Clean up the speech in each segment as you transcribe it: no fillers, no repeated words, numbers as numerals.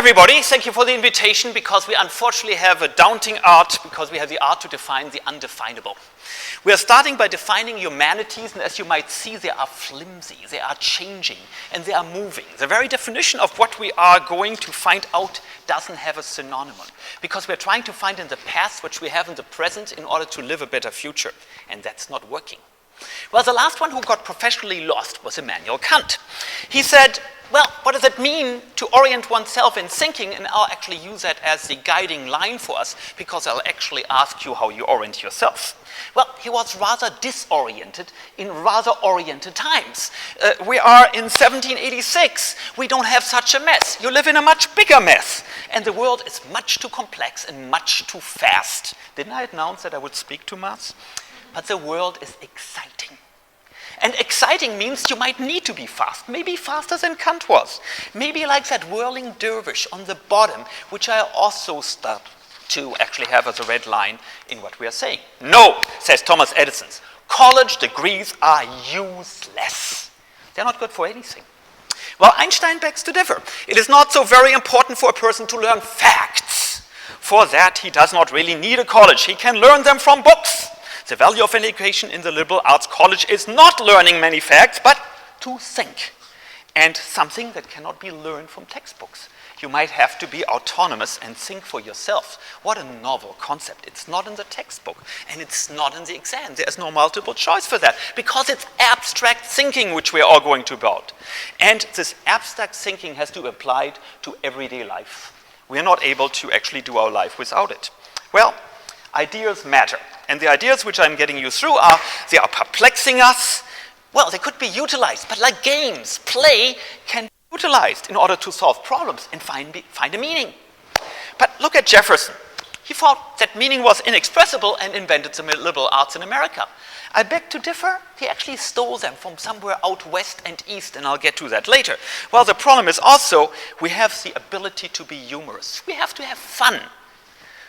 everybody. Thank you for the invitation, because we unfortunately have a daunting art, because we have the art to define the undefinable. We are starting by defining humanities, and as you might see, they are flimsy, they are changing, and they are moving. The very definition of what we are going to find out doesn't have a synonym, because we're trying to find in the past what we have in the present in order to live a better future, and that's not working. Well, the last one who got professionally lost was Immanuel Kant. He said, well, what does it mean to orient oneself in thinking? And I'll actually use that as the guiding line for us, because I'll actually ask you how you orient yourself. Well, he was rather disoriented in rather oriented times. We are in 1786. We don't have such a mess. You live in a much bigger mess. And the world is much too complex and much too fast. Didn't I announce that I would speak to mass? But the world is exciting. And exciting means you might need to be fast, maybe faster than Kant was. Maybe like that whirling dervish on the bottom, which I also start to actually have as a red line in what we are saying. No, says Thomas Edison, college degrees are useless. They're not good for anything. Well, Einstein begs to differ. It is not so very important for a person to learn facts. For that, he does not really need a college. He can learn them from books. The value of an education in the liberal arts college is not learning many facts, but to think. And something that cannot be learned from textbooks. You might have to be autonomous and think for yourself. What a novel concept. It's not in the textbook, and it's not in the exam. There's no multiple choice for that, because it's abstract thinking which we're all going to build. And this abstract thinking has to be applied to everyday life. We're not able to actually do our life without it. Well, ideas matter. And the ideas which I'm getting you through they are perplexing us. Well, they could be utilized, but like games, play can be utilized in order to solve problems and find a meaning. But look at Jefferson. He thought that meaning was inexpressible and invented the liberal arts in America. I beg to differ. He actually stole them from somewhere out west and east, and I'll get to that later. Well, the problem is also we have the ability to be humorous. We have to have fun.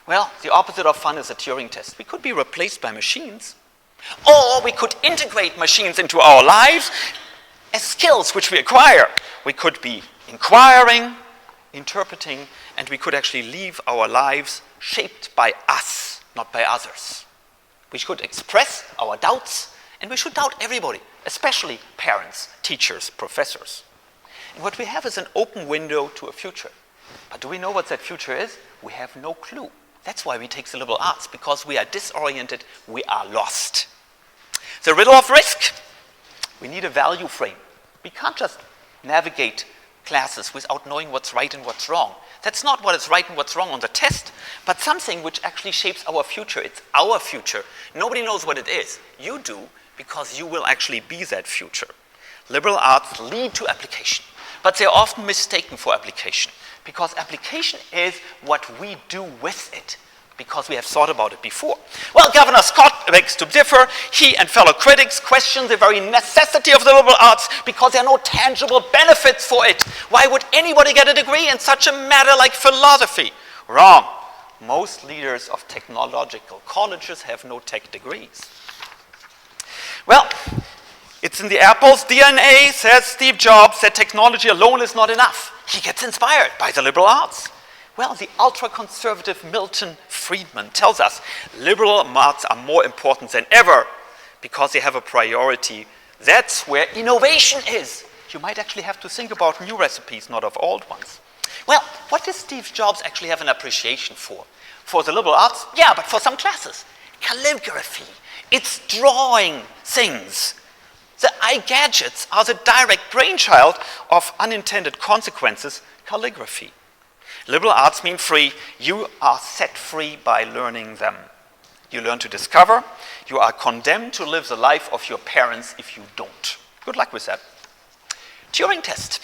Well, the opposite of fun is a Turing test. We could be replaced by machines, or we could integrate machines into our lives as skills which we acquire. We could be inquiring, interpreting, and we could actually live our lives shaped by us, not by others. We should express our doubts, and we should doubt everybody, especially parents, teachers, professors. And what we have is an open window to a future. But do we know what that future is? We have no clue. That's why we take the liberal arts, because we are disoriented, we are lost. The riddle of risk. We need a value frame. We can't just navigate classes without knowing what's right and what's wrong. That's not what is right and what's wrong on the test, but something which actually shapes our future. It's our future. Nobody knows what it is. You do, because you will actually be that future. Liberal arts lead to application, but they're often mistaken for application, because application is what we do with it, because we have thought about it before. Well, Governor Scott begs to differ. He and fellow critics question the very necessity of the liberal arts, because there are no tangible benefits for it. Why would anybody get a degree in such a matter like philosophy? Wrong. Most leaders of technological colleges have no tech degrees. Well, it's in the Apple's DNA, says Steve Jobs, that technology alone is not enough. He gets inspired by the liberal arts. Well, the ultra-conservative Milton Friedman tells us liberal arts are more important than ever because they have a priority. That's where innovation is. You might actually have to think about new recipes, not of old ones. Well, what does Steve Jobs actually have an appreciation for? For the liberal arts? Yeah, but for some classes. Calligraphy. It's drawing things. The iGadgets are the direct brainchild of unintended consequences, calligraphy. Liberal arts mean free. You are set free by learning them. You learn to discover. You are condemned to live the life of your parents if you don't. Good luck with that. Turing test.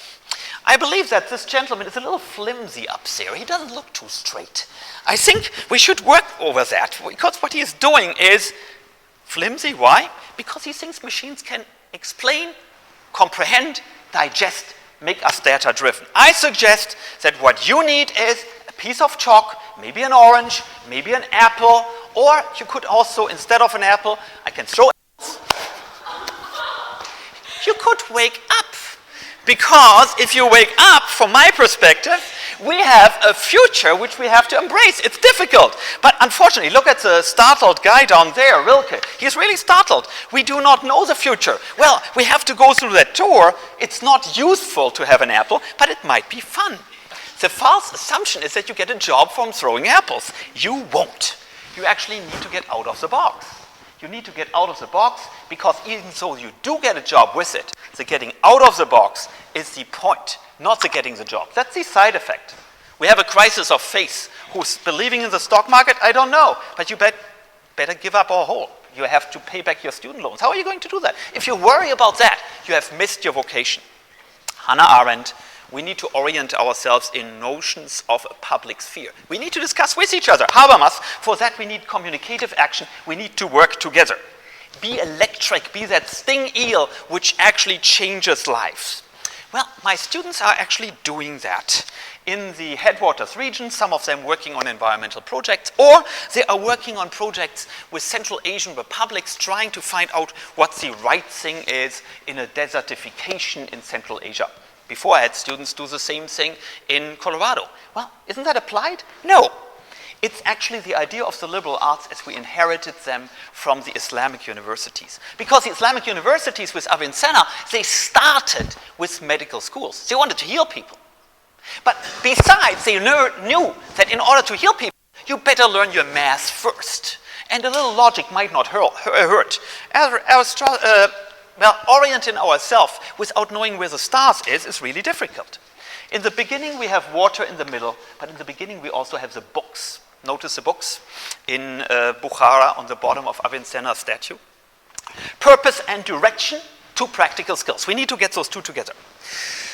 I believe that this gentleman is a little flimsy up there. He doesn't look too straight. I think we should work over that, because what he is doing is flimsy. Why? Because he thinks machines can explain, comprehend, digest, make us data-driven. I suggest that what you need is a piece of chalk, maybe an orange, maybe an apple, or you could also, instead of an apple, I can throw apples. You could wake up Because if you wake up, from my perspective, we have a future which we have to embrace. It's difficult. But unfortunately, look at the startled guy down there, Rilke. He's really startled. We do not know the future. Well, we have to go through that door. It's not useful to have an apple, but it might be fun. The false assumption is that you get a job from throwing apples. You won't. You actually need to get out of the box. You need to get out of the box because even though you do get a job with it, the getting out of the box is the point, not the getting the job. That's the side effect. We have a crisis of faith. Who's believing in the stock market? I don't know. But you better give up our whole. You have to pay back your student loans. How are you going to do that? If you worry about that, you have missed your vocation. Hannah Arendt, we need to orient ourselves in notions of a public sphere. We need to discuss with each other. Habermas, for that we need communicative action. We need to work together. Be electric, be that sting eel which actually changes lives. Well, my students are actually doing that. In the headwaters region, some of them working on environmental projects, or they are working on projects with Central Asian republics trying to find out what the right thing is in a desertification in Central Asia. Before I had students do the same thing in Colorado. Well, isn't that applied? No. It's actually the idea of the liberal arts as we inherited them from the Islamic universities. Because the Islamic universities with Avicenna, they started with medical schools. They wanted to heal people. But besides, they knew that in order to heal people, you better learn your math first. And a little logic might not hurt. Orienting ourselves without knowing where the stars is really difficult. In the beginning, we have water in the middle, but in the beginning, we also have the books. Notice the books in Bukhara on the bottom of Avicenna's statue. Purpose and direction, two practical skills. We need to get those two together.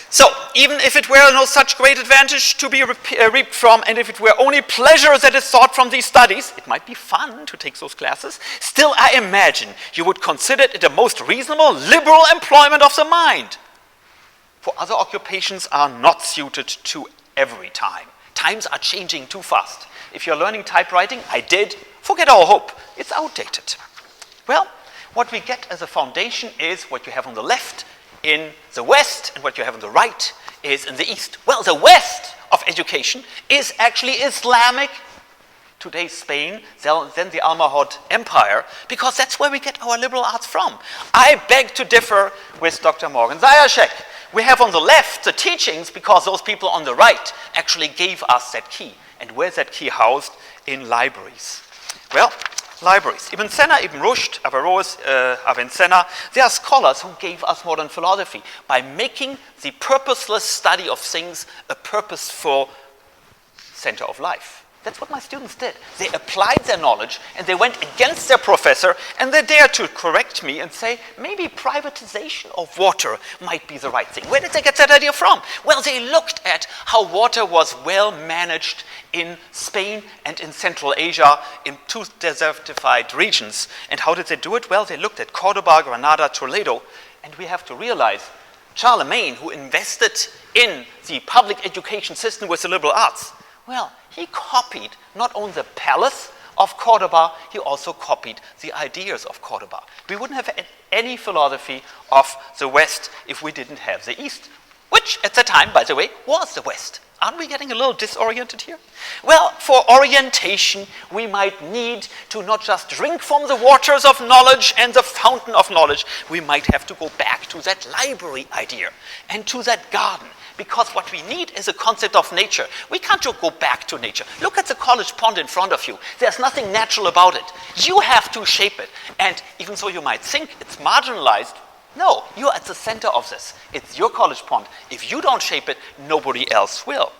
So, even if it were no such great advantage to be reaped from, and if it were only pleasure that is sought from these studies, it might be fun to take those classes, still I imagine you would consider it a most reasonable, liberal employment of the mind. For other occupations are not suited to every time. Times are changing too fast. If you're learning typewriting, forget our hope. It's outdated. Well, what we get as a foundation is what you have on the left in the West, and what you have on the right is in the East. Well, the West of education is actually Islamic, today's Spain, then the Almohad Empire, because that's where we get our liberal arts from. I beg to differ with Dr. Morgan Zajac. We have on the left the teachings because those people on the right actually gave us that key. And where's that key housed? In libraries. Well, libraries. Ibn Sina, Ibn Rushd, Averroes, Avicenna, they are scholars who gave us modern philosophy by making the purposeless study of things a purposeful center of life. That's what my students did. They applied their knowledge and they went against their professor and they dared to correct me and say, maybe privatization of water might be the right thing. Where did they get that idea from? Well, they looked at how water was well managed in Spain and in Central Asia in two desertified regions. And how did they do it? Well, they looked at Cordoba, Granada, Toledo, and we have to realize Charlemagne, who invested in the public education system with the liberal arts, well, he copied not only the palace of Cordoba, he also copied the ideas of Cordoba. We wouldn't have any philosophy of the West if we didn't have the East, which at the time, by the way, was the West. Aren't we getting a little disoriented here? Well, for orientation, we might need to not just drink from the waters of knowledge and the fountain of knowledge. We might have to go back to that library idea and to that garden. Because what we need is a concept of nature. We can't just go back to nature. Look at the college pond in front of you. There's nothing natural about it. You have to shape it. And even though you might think it's marginalized, no, you're at the center of this. It's your college pond. If you don't shape it, nobody else will.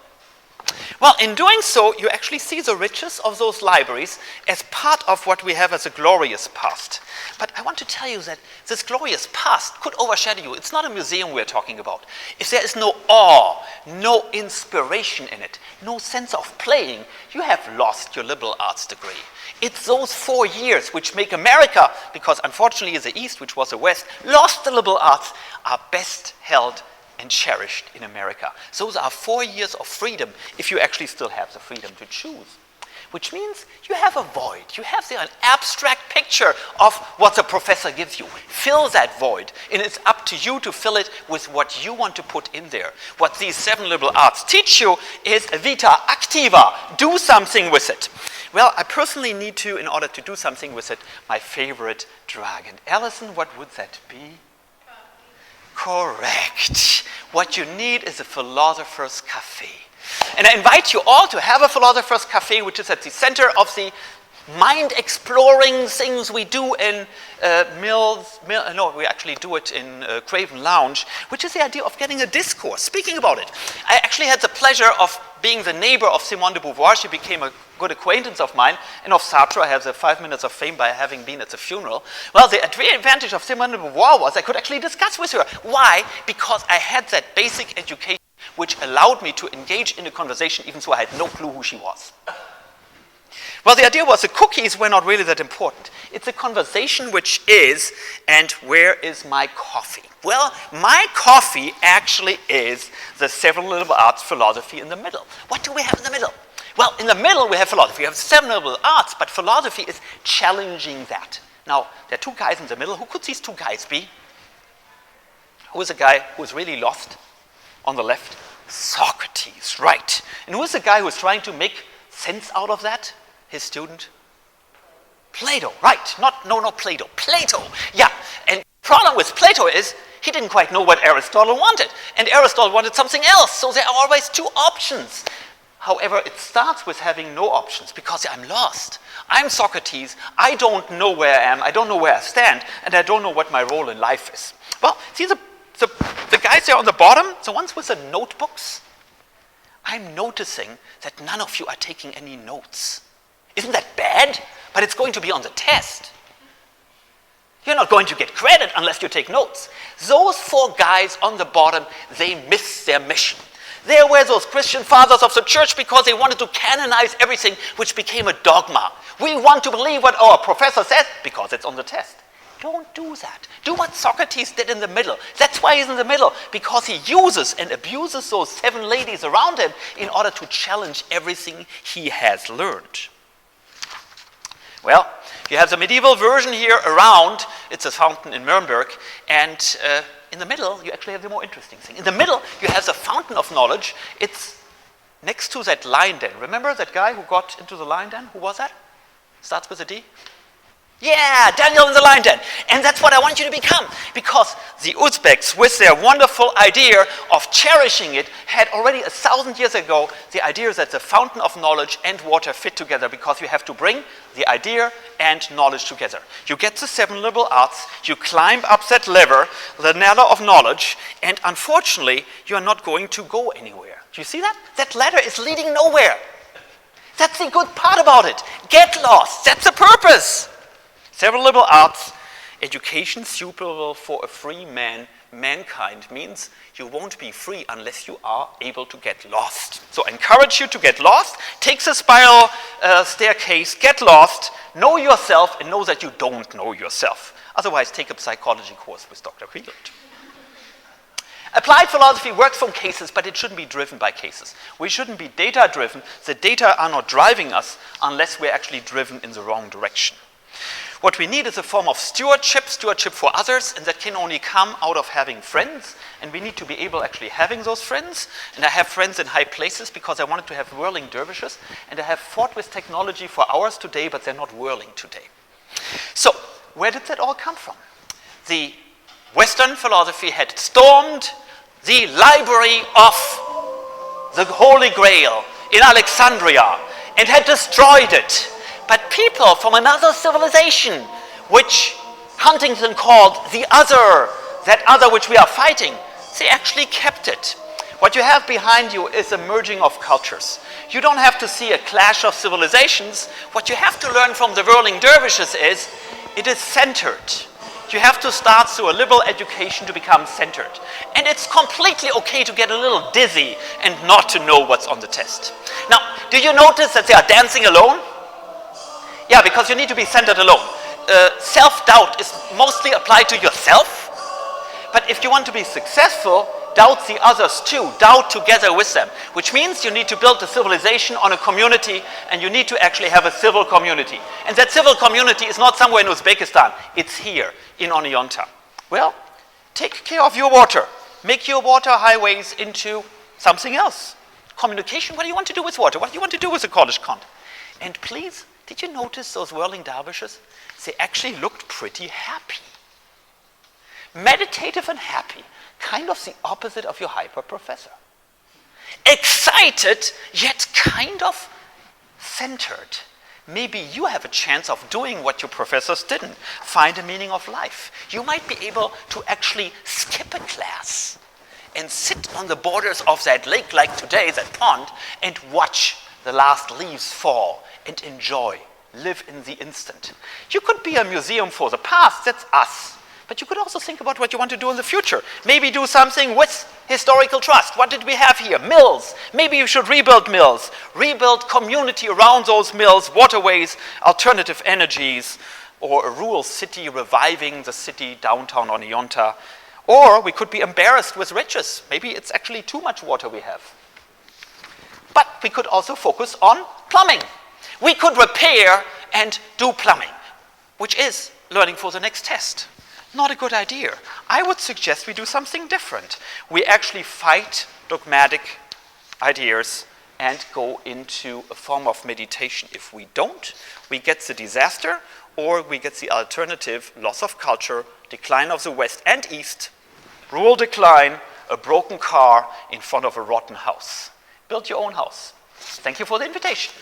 Well, in doing so, you actually see the riches of those libraries as part of what we have as a glorious past. But I want to tell you that this glorious past could overshadow you. It's not a museum we're talking about. If there is no awe, no inspiration in it, no sense of playing, you have lost your liberal arts degree. It's those 4 years which make America, because unfortunately the East, which was the West, lost the liberal arts, are best held and cherished in America. Those are 4 years of freedom, if you actually still have the freedom to choose. which means you have a void. You have there an abstract picture of what the professor gives you. Fill that void, and it's up to you to fill it with what you want to put in there. What these 7 liberal arts teach you is vita activa. Do something with it. Well, I personally need to, in order to do something with it, my favorite drug. And Alison, what would that be? Correct. What you need is a philosopher's cafe. And I invite you all to have a philosopher's cafe, which is at the center of the mind-exploring things we do in we actually do it in Craven Lounge, which is the idea of getting a discourse, speaking about it. I actually had the pleasure of being the neighbor of Simone de Beauvoir. She became a good acquaintance of mine, and of Sartre. I have the 5 minutes of fame by having been at the funeral. Well, the advantage of Simone de Beauvoir was I could actually discuss with her. Why? Because I had that basic education which allowed me to engage in a conversation even though I had no clue who she was. Well, the idea was the cookies were not really that important. It's a conversation which is, and where is my coffee? Well, my coffee actually is the 7 liberal arts philosophy in the middle. What do we have in the middle? Well, in the middle we have philosophy. We have 7 liberal arts, but philosophy is challenging that. Now, there are 2 guys in the middle. Who could these 2 guys be? Who is a guy who is really lost on the left? Socrates, right. And who is the guy who is trying to make sense out of that? His student? Plato, right. Not Plato. Plato, yeah. And the problem with Plato is he didn't quite know what Aristotle wanted. And Aristotle wanted something else, so there are always 2 options. However, it starts with having no options because I'm lost. I'm Socrates. I don't know where I am. I don't know where I stand. And I don't know what my role in life is. Well, see the guys there on the bottom, the ones with the notebooks? I'm noticing that none of you are taking any notes. Isn't that bad? But it's going to be on the test. You're not going to get credit unless you take notes. Those 4 guys on the bottom, they missed their mission. They were those Christian fathers of the church because they wanted to canonize everything which became a dogma. We want to believe what our professor says because it's on the test. Don't do that. Do what Socrates did in the middle. That's why he's in the middle, because he uses and abuses those 7 ladies around him in order to challenge everything he has learned. Well, you have the medieval version here around. It's a fountain in Nuremberg, and in the middle, you actually have the more interesting thing. In the middle, you have the fountain of knowledge. It's next to that lion den. Remember that guy who got into the lion den? Who was that? Starts with a D? Yeah, Daniel in the lion den. And that's what I want you to become. Because the Uzbeks, with their wonderful idea of cherishing it, had already 1,000 years ago the idea that the fountain of knowledge and water fit together because you have to bring the idea and knowledge together. You get the 7 liberal arts, you climb up that ladder, the ladder of knowledge, and unfortunately, you are not going to go anywhere. Do you see that? That ladder is leading nowhere. That's the good part about it. Get lost. That's the purpose. 7 liberal arts, education suitable for a free man, mankind, means you won't be free unless you are able to get lost. So I encourage you to get lost, take the spiral staircase, get lost, know yourself, and know that you don't know yourself. Otherwise, take a psychology course with Dr. Kriegelt. Applied philosophy works from cases, but it shouldn't be driven by cases. We shouldn't be data-driven. The data are not driving us unless we're actually driven in the wrong direction. What we need is a form of stewardship for others, and that can only come out of having friends, and we need to be able actually having those friends. And I have friends in high places because I wanted to have whirling dervishes, and I have fought with technology for hours today, but they're not whirling today. So, where did that all come from? The Western philosophy had stormed the library of the Holy Grail in Alexandria and had destroyed it. But people from another civilization, which Huntington called the other, that other which we are fighting, they actually kept it. What you have behind you is a merging of cultures. You don't have to see a clash of civilizations. What you have to learn from the whirling dervishes is it is centered. You have to start through a liberal education to become centered. And it's completely okay to get a little dizzy and not to know what's on the test. Now, do you notice that they are dancing alone? Yeah, because you need to be centered alone. Self-doubt is mostly applied to yourself. But if you want to be successful, doubt the others too, doubt together with them, which means you need to build a civilization on a community, and you need to actually have a civil community. And that civil community is not somewhere in Uzbekistan, it's here in Oneonta. Well, take care of your water. Make your water highways into something else. Communication, what do you want to do with water? What do you want to do with the college Kant? And please, did you notice those whirling dervishes? They actually looked pretty happy. Meditative and happy. Kind of the opposite of your hyper professor. Excited, yet kind of centered. Maybe you have a chance of doing what your professors didn't. Find a meaning of life. You might be able to actually skip a class and sit on the borders of that lake like today, that pond, and watch the last leaves fall and enjoy, live in the instant. You could be a museum for the past, that's us. But you could also think about what you want to do in the future. Maybe do something with historical trust. What did we have here? Mills. Maybe you should rebuild mills. Rebuild community around those mills, waterways, alternative energies, or a rural city reviving the city downtown Oneonta. Or we could be embarrassed with riches. Maybe it's actually too much water we have. But we could also focus on plumbing. We could repair and do plumbing, which is learning for the next test. Not a good idea. I would suggest we do something different. We actually fight dogmatic ideas and go into a form of meditation. If we don't, we get the disaster, or we get the alternative, loss of culture, decline of the West and East, rural decline, a broken car in front of a rotten house. Build your own house. Thank you for the invitation.